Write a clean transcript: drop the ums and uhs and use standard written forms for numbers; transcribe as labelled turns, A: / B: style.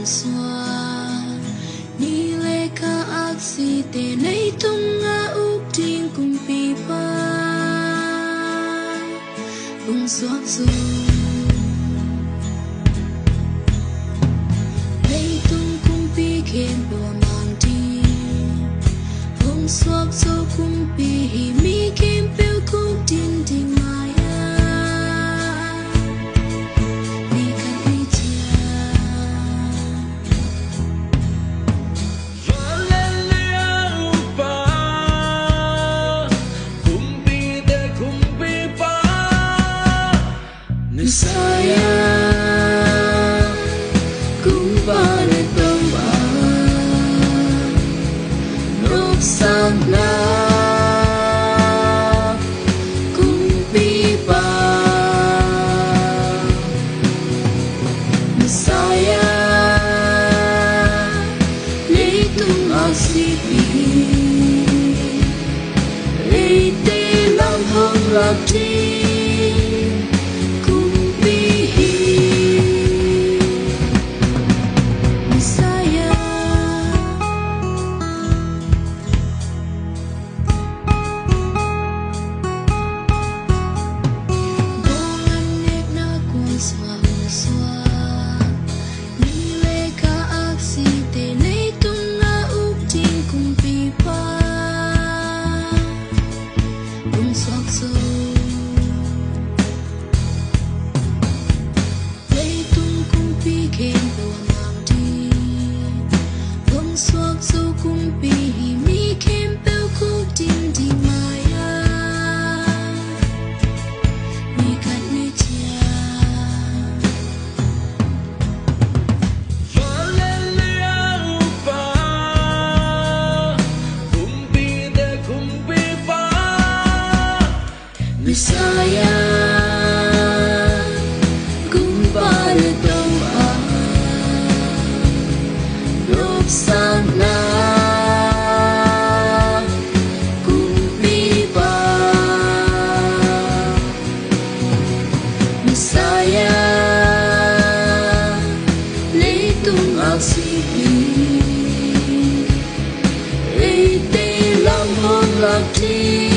A: xóa ni lệ ca ác si tê nay tung ngã úp tiếng cùng pi ba bung xóa dù nay tung cùng pi khen đùa mang đi bung xóa dù cùng pi hi mi khen bêu cùng tin tình mai saya kumpare tomba nop sana kumpi pa saya leitung asipi leite lang hong lakti saya kumpare tomba nop sana kumpi pa saya leitung asipi leite lam hong lakti